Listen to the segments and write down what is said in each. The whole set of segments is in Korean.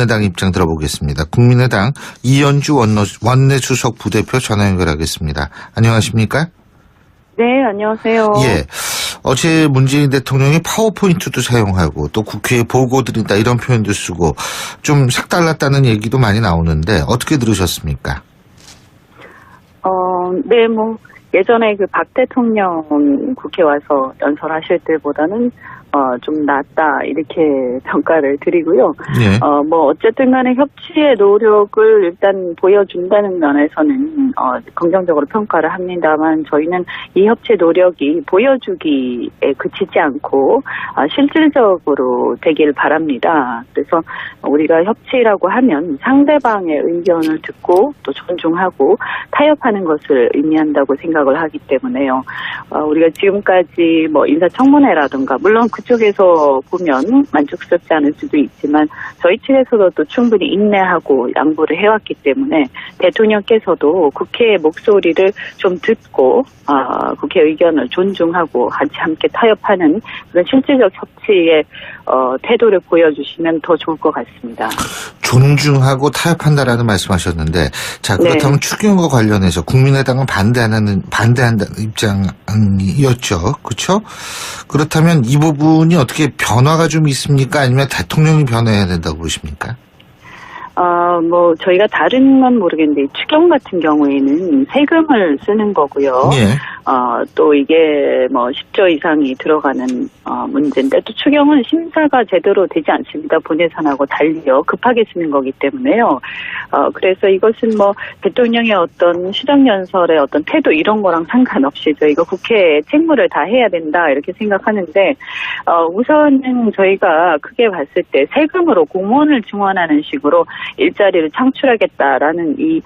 국민의당 입장 들어보겠습니다. 국민의당 이현주 원내수석 부대표 전화 연결하겠습니다. 안녕하십니까? 네, 안녕하세요. 예. 어제 문재인 대통령이 파워포인트도 사용하고 또 국회에 보고 드린다 이런 표현도 쓰고 좀 색달랐다는 얘기도 많이 나오는데 어떻게 들으셨습니까? 네, 예전에 그 박 대통령 국회 와서 연설하실 때보다는 좀 낫다 이렇게 평가를 드리고요. 예. 어쨌든 간에 협치의 노력을 일단 보여준다는 면에서는 긍정적으로 평가를 합니다만 저희는 이 협치 노력이 보여주기에 그치지 않고 실질적으로 되길 바랍니다. 그래서 우리가 협치라고 하면 상대방의 의견을 듣고 또 존중하고 타협하는 것을 의미한다고 생각을 하기 때문에요. 우리가 지금까지 인사청문회라든가 물론 그쪽에서 보면 만족스럽지 않을 수도 있지만 저희 측에서도 또 충분히 인내하고 양보를 해왔기 때문에 대통령께서도 국회의 목소리를 좀 듣고 국회 의견을 존중하고 같이 함께 타협하는 그런 실질적 협치의 태도를 보여주시면 더 좋을 것 같습니다. 존중하고 타협한다라는 말씀하셨는데 자 그렇다면 네. 추경과 관련해서 국민의당은 반대한다는 입장이었죠. 그렇죠? 그렇다면 이 부분이 어떻게 변화가 좀 있습니까? 아니면 대통령이 변해야 된다고 보십니까? 저희가 다른 건 모르겠는데, 추경 같은 경우에는 세금을 쓰는 거고요. 예. 또 이게 10조 이상이 들어가는, 문제인데, 또 추경은 심사가 제대로 되지 않습니다. 본예산하고 달리요. 급하게 쓰는 거기 때문에요. 그래서 이것은 대통령의 어떤 시정연설의 어떤 태도 이런 거랑 상관없이 저희가 국회에 책무를 다 해야 된다, 이렇게 생각하는데, 우선은 저희가 크게 봤을 때 세금으로 공무원을 증원하는 식으로 일자리를 창출하겠다라는 이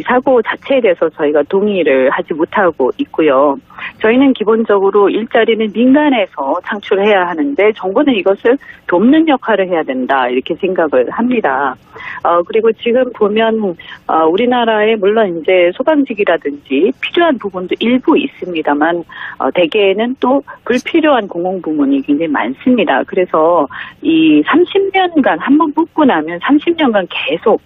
사고 자체에 대해서 저희가 동의를 하지 못하고 있고요. 저희는 기본적으로 일자리는 민간에서 창출해야 하는데 정부는 이것을 돕는 역할을 해야 된다 이렇게 생각을 합니다. 그리고 지금 보면 우리나라에 물론 이제 소방직이라든지 필요한 부분도 일부 있습니다만 대개는 또 불필요한 공공부문이 굉장히 많습니다. 그래서 이 30년간 한번 뽑고 나면 30년간 계속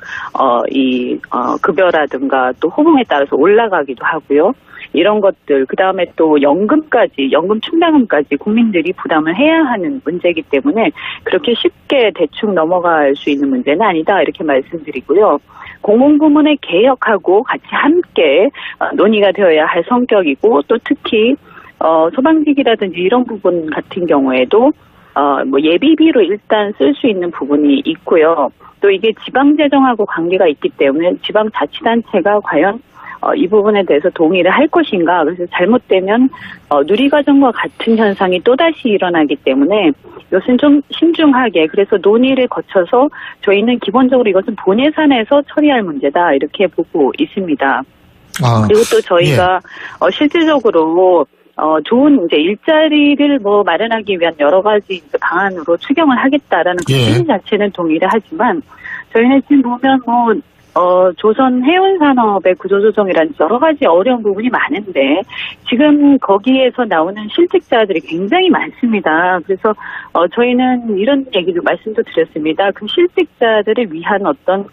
급여라든가 또 호봉에 따라서 올라가기도 하고요. 이런 것들, 그 다음에 또 연금 충당금까지 국민들이 부담을 해야 하는 문제이기 때문에 그렇게 쉽게 대충 넘어갈 수 있는 문제는 아니다 이렇게 말씀드리고요. 공공부문의 개혁하고 같이 함께 논의가 되어야 할 성격이고 또 특히 소방직이라든지 이런 부분 같은 경우에도 예비비로 일단 쓸 수 있는 부분이 있고요. 또 이게 지방재정하고 관계가 있기 때문에 지방자치단체가 과연 이 부분에 대해서 동의를 할 것인가. 그래서 잘못되면 누리과정과 같은 현상이 또다시 일어나기 때문에 이것은 좀 신중하게 그래서 논의를 거쳐서 저희는 기본적으로 이것은 본예산에서 처리할 문제다 이렇게 보고 있습니다. 그리고 또 저희가 예. 실질적으로 좋은 이제 일자리를 마련하기 위한 여러 가지 이제 방안으로 추경을 하겠다라는 그 취지 자체는 동의를 하지만 저희는 지금 보면 조선 해운산업의 구조조정이라는 여러 가지 어려운 부분이 많은데 지금 거기에서 나오는 실직자들이 굉장히 많습니다. 그래서 저희는 이런 얘기도 말씀도 드렸습니다. 그 실직자들을 위한 어떤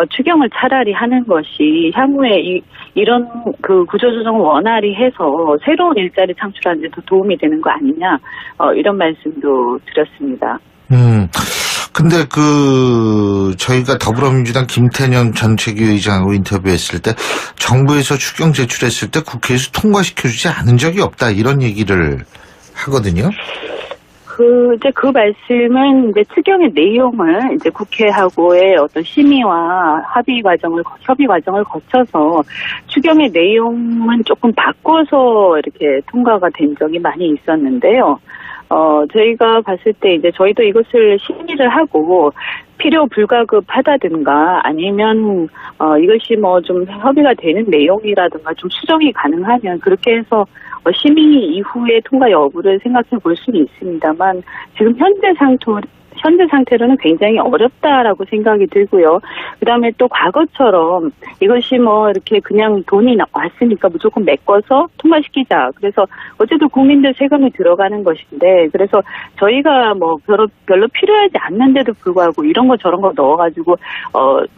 추경을 차라리 하는 것이 향후에 이런 그 구조조정을 원활히 해서 새로운 일자리 창출하는 데 더 도움이 되는 거 아니냐 이런 말씀도 드렸습니다. 근데 저희가 더불어민주당 김태년 전 최고위원장하고 인터뷰했을 때 정부에서 추경 제출했을 때 국회에서 통과시켜주지 않은 적이 없다 이런 얘기를 하거든요. 그 말씀은 이제 추경의 내용을 이제 국회하고의 어떤 심의와 협의 과정을 거쳐서 추경의 내용은 조금 바꿔서 이렇게 통과가 된 적이 많이 있었는데요. 저희가 봤을 때 이제 저희도 이것을 심의를 하고 필요 불가급하다든가 아니면 이것이 좀 협의가 되는 내용이라든가 좀 수정이 가능하면 그렇게 해서 심의 이후에 통과 여부를 생각해 볼 수는 있습니다만 지금 현재 현재 상태로는 굉장히 어렵다라고 생각이 들고요. 그다음에 또 과거처럼 이것이 뭐 이렇게 그냥 돈이 왔으니까 무조건 메꿔서 통과시키자. 그래서 어쨌든 국민들 세금이 들어가는 것인데, 그래서 저희가 뭐 별로 필요하지 않는데도 불구하고 이런 거 저런 거 넣어가지고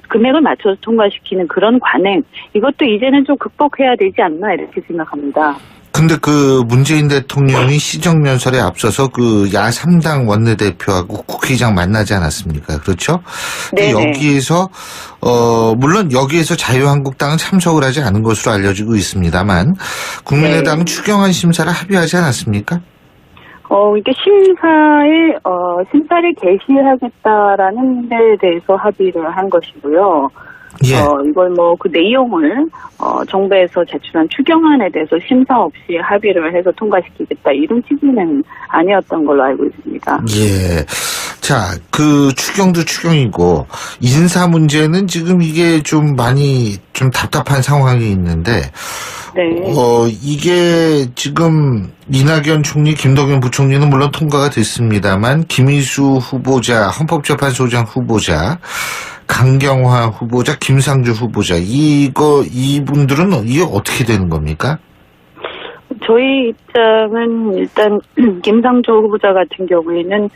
금액을 맞춰서 통과시키는 그런 관행, 이것도 이제는 좀 극복해야 되지 않나 이렇게 생각합니다. 근데 그 문재인 대통령이 시정연설에 앞서서 그 야3당 원내대표하고 국회의장 만나지 않았습니까? 그렇죠? 네. 여기에서 물론 여기에서 자유한국당은 참석을 하지 않은 것으로 알려지고 있습니다만 국민의당은 추경안 심사를 합의하지 않았습니까? 이게 심사를 개시하겠다라는 데에 대해서 합의를 한 것이고요. 예. 이걸 뭐 그 내용을 정부에서 제출한 추경안에 대해서 심사 없이 합의를 해서 통과시키겠다 이런 취지는 아니었던 걸로 알고 있습니다. 예. 자, 그 추경도 추경이고 인사 문제는 지금 이게 좀 많이 좀 답답한 상황이 있는데 네. 이게 지금 이낙연 총리, 김동연 부총리는 물론 통과가 됐습니다만 김희수 후보자, 헌법재판소장 후보자, 강경화 후보자, 김상조 후보자 이분들은 이게 어떻게 되는 겁니까? 저희 입장은 일단 김상조 후보자 같은 경우에는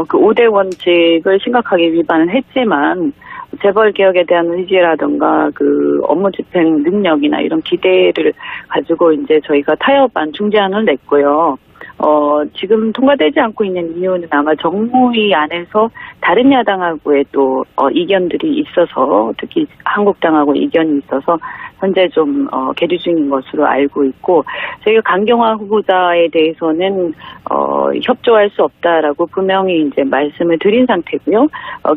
그 5대 원칙을 심각하게 위반을 했지만 재벌 개혁에 대한 의지라든가 그 업무 집행 능력이나 이런 기대를 가지고 이제 저희가 타협안 중재안을 냈고요. 지금 통과되지 않고 있는 이유는 아마 정무위 안에서 다른 야당하고의 또 이견들이 있어서, 특히 한국당하고 이견이 있어서 현재 좀 계류 중인 것으로 알고 있고, 저희가 강경화 후보자에 대해서는 협조할 수 없다라고 분명히 이제 말씀을 드린 상태고요.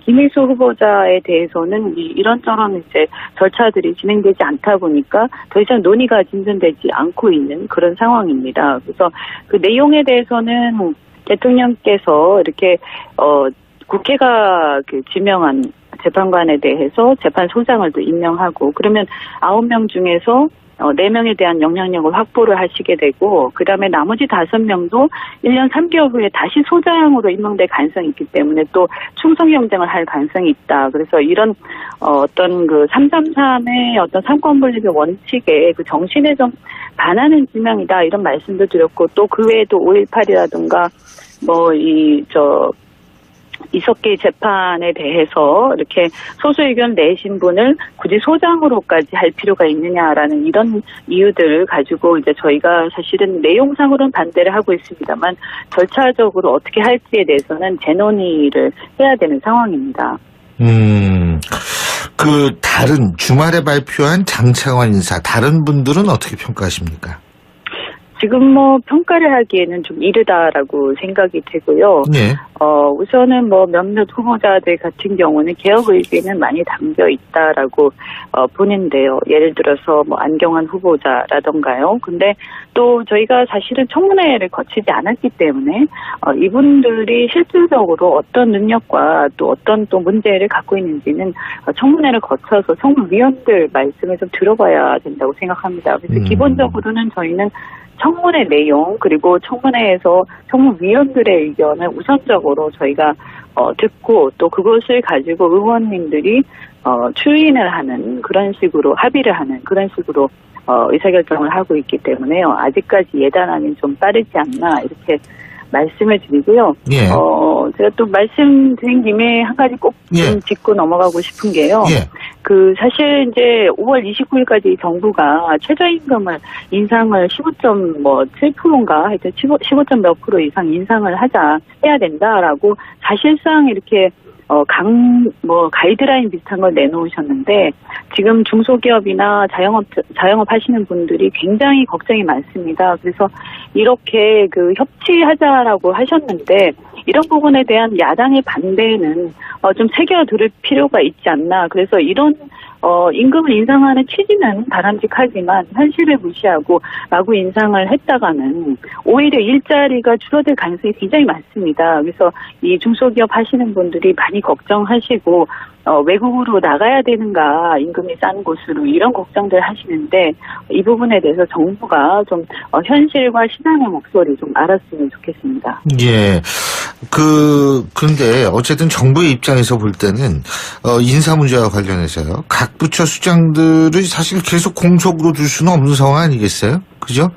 김희수 후보자에 대해서는 이런저런 이제 절차들이 진행되지 않다 보니까 더 이상 논의가 진전되지 않고 있는 그런 상황입니다. 그래서 그 내용에 대해서는 대통령께서 이렇게 국회가 그 지명한 재판관에 대해서 재판소장을 또 임명하고, 그러면 9명 중에서 4명에 대한 영향력을 확보를 하시게 되고, 그 다음에 나머지 5명도 1년 3개월 후에 다시 소장으로 임명될 가능성이 있기 때문에 또 충성 경쟁을 할 가능성이 있다. 그래서 이런 어떤 그 333의 어떤 삼권분립의 원칙에 그 정신에 좀 반하는 지명이다, 이런 말씀도 드렸고, 또 그 외에도 5.18이라든가 이석기 재판에 대해서 이렇게 소수 의견 내신 분을 굳이 소장으로까지 할 필요가 있느냐라는 이런 이유들을 가지고 이제 저희가 사실은 내용상으로는 반대를 하고 있습니다만 절차적으로 어떻게 할지에 대해서는 재논의를 해야 되는 상황입니다. 그 다른 주말에 발표한 장차관 인사 다른 분들은 어떻게 평가하십니까? 지금 평가를 하기에는 좀 이르다라고 생각이 되고요. 네. 우선은 몇몇 후보자들 같은 경우는 개혁 의지는 많이 담겨 있다라고 보는데요. 예를 들어서 안경환 후보자라던가요. 근데 또 저희가 사실은 청문회를 거치지 않았기 때문에 이분들이 실질적으로 어떤 능력과 또 어떤 또 문제를 갖고 있는지는 청문회를 거쳐서 청문위원들 말씀을 좀 들어봐야 된다고 생각합니다. 그래서 기본적으로는 저희는 청문회 내용, 그리고 청문회에서 청문위원들의 의견을 우선적으로 저희가 듣고 또 그것을 가지고 의원님들이 추인을 하는 그런 식으로 합의를 하는 그런 식으로 의사결정을 하고 있기 때문에요. 아직까지 예단하는 좀 빠르지 않나 이렇게 말씀을 드리고요. 예. 제가 또 말씀드린 김에 한 가지 꼭 좀 짚고 넘어가고 싶은 게요. 예. 사실 이제 5월 29일까지 정부가 최저임금을 인상을 15.7%인가 하여튼 15점 몇 프로 이상 인상을 해야 된다라고 사실상 이렇게 가이드라인 비슷한 걸 내놓으셨는데, 지금 중소기업이나 자영업 하시는 분들이 굉장히 걱정이 많습니다. 그래서 이렇게 협치하자라고 하셨는데, 이런 부분에 대한 야당의 반대는 좀 새겨들을 필요가 있지 않나. 그래서 이런 임금을 인상하는 취지는 바람직하지만 현실을 무시하고 라고 인상을 했다가는 오히려 일자리가 줄어들 가능성이 굉장히 많습니다. 그래서 이 중소기업 하시는 분들이 많이 걱정하시고 외국으로 나가야 되는가, 임금이 싼 곳으로, 이런 걱정들 하시는데 이 부분에 대해서 정부가 좀 현실과 시장의 목소리 좀 알았으면 좋겠습니다. 예. 근데 어쨌든 정부의 입장에서 볼 때는, 인사 문제와 관련해서요. 각 부처 수장들을 사실 계속 공석으로 둘 수는 없는 상황 아니겠어요? 그죠?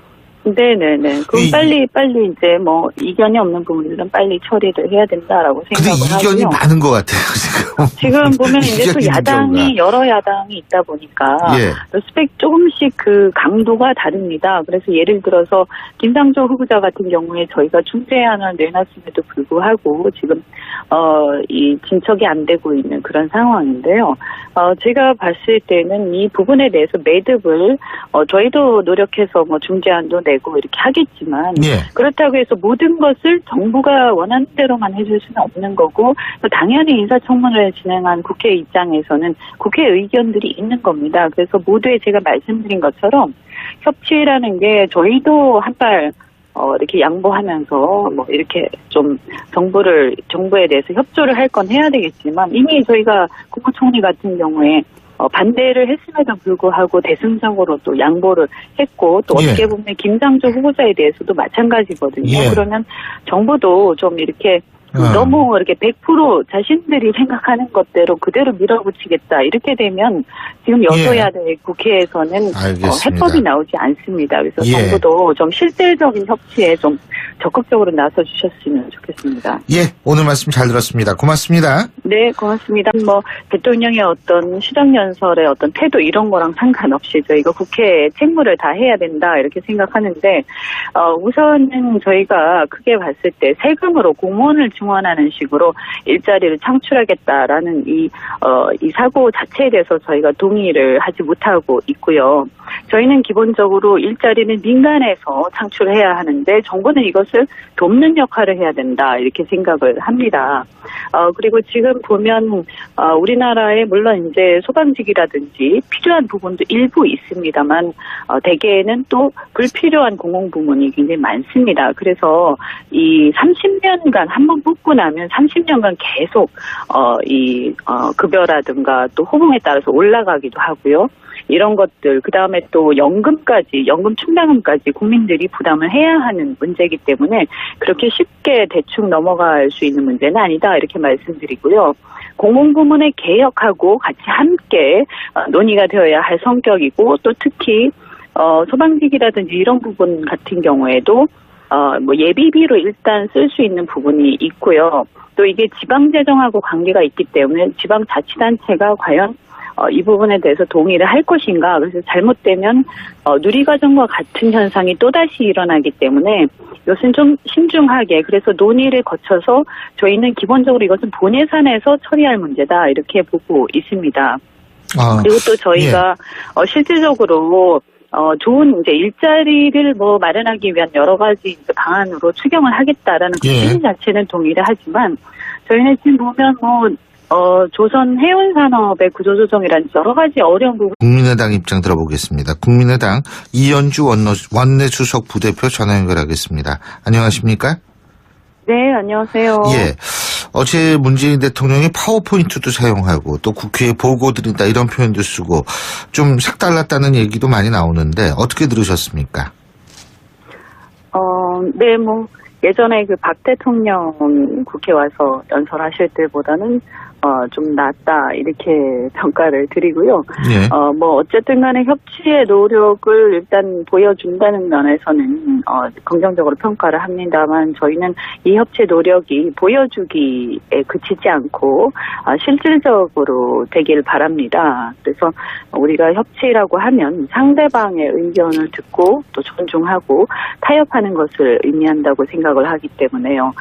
네네네. 그럼 빨리 이제 뭐 이견이 없는 부분들은 빨리 처리를 해야 된다라고 근데 생각을 이견이 하고요. 많은 것 같아요, 지금. 지금 보면 이제 또 이견이 야당이 여러 야당이 있다 보니까 예. 스펙 조금씩 그 강도가 다릅니다. 그래서 예를 들어서 김상조 후보자 같은 경우에 저희가 중재안을 내놨음에도 불구하고 지금 이 진척이 안 되고 있는 그런 상황인데요. 제가 봤을 때는 이 부분에 대해서 매듭을 저희도 노력해서 뭐 중재안도 내고 이렇게 하겠지만 예. 그렇다고 해서 모든 것을 정부가 원하는 대로만 해줄 수는 없는 거고 또 당연히 인사청문회를 진행한 국회 입장에서는 국회 의견들이 있는 겁니다. 그래서 모두에 제가 말씀드린 것처럼 협치라는 게 저희도 한발 이렇게 양보하면서 뭐 이렇게 좀 정부에 대해서 협조를 할 건 해야 되겠지만 이미 저희가 국무총리 같은 경우에 반대를 했음에도 불구하고 대승적으로 또 양보를 했고 또 예. 어떻게 보면 김상조 후보자에 대해서도 마찬가지거든요. 예. 그러면 정부도 좀 이렇게 너무 이렇게 100% 자신들이 생각하는 것대로 그대로 밀어붙이겠다. 이렇게 되면 지금 여소야대 국회에서는 알겠습니다. 해법이 나오지 않습니다. 그래서 예. 정부도 좀 실질적인 협치에 좀 적극적으로 나서 주셨으면 좋겠습니다. 예, 오늘 말씀 잘 들었습니다. 고맙습니다. 네, 고맙습니다. 뭐 대통령의 어떤 시정연설의 어떤 태도 이런 거랑 상관없이 저희가 국회에 책무를 다 해야 된다 이렇게 생각하는데 우선은 저희가 크게 봤을 때 세금으로 공무원을 증원하는 식으로 일자리를 창출하겠다라는 이 사고 자체에 대해서 저희가 동의를 하지 못하고 있고요. 저희는 기본적으로 일자리는 민간에서 창출해야 하는데 정부는 이것을 돕는 역할을 해야 된다 이렇게 생각을 합니다. 그리고 지금 보면 우리나라에 물론 이제 소방직이라든지 필요한 부분도 일부 있습니다만 대개는 또 불필요한 공공부문이 굉장히 많습니다. 그래서 이 30년간 한 번 뽑고 나면 30년간 계속 급여라든가 또 호봉에 따라서 올라가기도 하고요. 이런 것들, 그 다음에 또 연금 충당금까지 국민들이 부담을 해야 하는 문제이기 때문에 그렇게 쉽게 대충 넘어갈 수 있는 문제는 아니다 이렇게 말씀드리고요. 공공부문의 개혁하고 같이 함께 논의가 되어야 할 성격이고 또 특히 소방직이라든지 이런 부분 같은 경우에도 뭐 예비비로 일단 쓸 수 있는 부분이 있고요. 또 이게 지방재정하고 관계가 있기 때문에 지방자치단체가 과연 이 부분에 대해서 동의를 할 것인가. 그래서 잘못되면 누리과정과 같은 현상이 또다시 일어나기 때문에 이것은 좀 신중하게 그래서 논의를 거쳐서 저희는 기본적으로 이것은 본예산에서 처리할 문제다 이렇게 보고 있습니다. 그리고 또 저희가 실질적으로 좋은 이제 일자리를 뭐 마련하기 위한 여러 가지 이제 방안으로 추경을 하겠다라는 그 취지 자체는 동의를 하지만 저희는 지금 보면 조선 해운 산업의 구조조정이라든지 여러 가지 어려운 부분. 국민의당 입장 들어보겠습니다. 국민의당 이현주 원내수석 부대표 전화 연결하겠습니다. 안녕하십니까? 네, 안녕하세요. 예. 어제 문재인 대통령이 파워포인트도 사용하고 또 국회에 보고 드린다 이런 표현도 쓰고 좀 색달랐다는 얘기도 많이 나오는데 어떻게 들으셨습니까? 네, 예전에 그 박 대통령 국회 와서 연설하실 때보다는 좀 낫다 이렇게 평가를 드리고요. 예. 어쨌든 간에 협치의 노력을 일단 보여준다는 면에서는 긍정적으로 평가를 합니다만 저희는 이 협치 노력이 보여주기에 그치지 않고 실질적으로 되길 바랍니다. 그래서 우리가 협치라고 하면 상대방의 의견을 듣고 또 존중하고 타협하는 것을 의미한다고 생각을 하기 때문에요.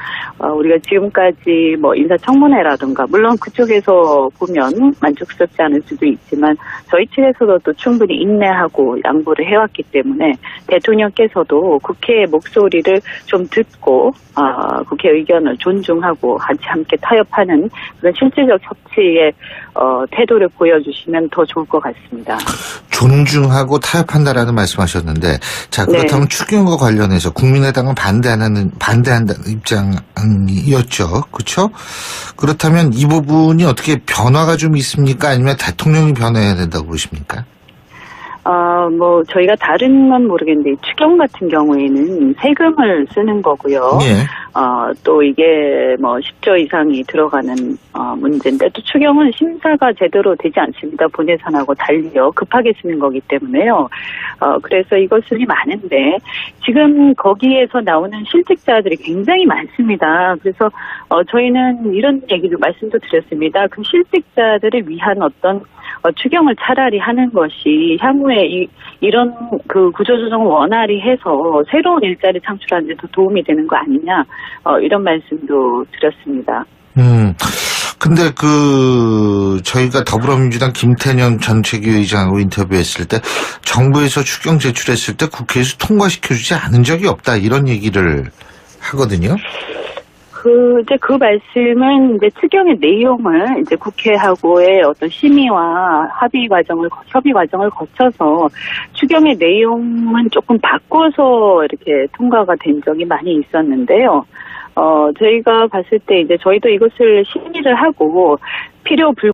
우리가 지금까지 인사청문회라든가 물론 그쪽에서 보면 만족스럽지 않을 수도 있지만 저희 측에서도 또 충분히 인내하고 양보를 해왔기 때문에 대통령께서도 국회의 목소리를 좀 듣고 국회 의견을 존중하고 같이 함께 타협하는 그런 실질적 협치의 태도를 보여주시면 더 좋을 것 같습니다. 존중하고 타협한다라는 말씀하셨는데 자 그렇다면 추경과 관련해서 국민의당은 반대한다는 입장이었죠. 그렇죠? 그렇다면 이 부분이 어떻게 변화가 좀 있습니까? 아니면 대통령이 변화해야 된다고 보십니까? 저희가 다른 건 모르겠는데, 추경 같은 경우에는 세금을 쓰는 거고요. 예. 또 이게 10조 이상이 들어가는, 문제인데, 또 추경은 심사가 제대로 되지 않습니다. 본 예산하고 달리요. 급하게 쓰는 거기 때문에요. 그래서 이것이 많은데, 지금 거기에서 나오는 실직자들이 굉장히 많습니다. 그래서, 저희는 이런 얘기를 말씀도 드렸습니다. 그 실직자들을 위한 어떤 추경을 차라리 하는 것이 향후에 이런 그 구조조정을 원활히 해서 새로운 일자리 창출하는 데 더 도움이 되는 거 아니냐, 이런 말씀도 드렸습니다. 근데 저희가 더불어민주당 김태년 전 최고위원장하고 인터뷰했을 때 정부에서 추경 제출했을 때 국회에서 통과시켜주지 않은 적이 없다, 이런 얘기를 하거든요. 그 말씀은 추경의 내용을 국회하고의 어떤 심의와 협의 과정을 거쳐서 추경의 내용은 조금 바꿔서 이렇게 통과가 된 적이 많이 있었는데요. 저희가 봤을 때 저희도 이것을 심의를 하고 필요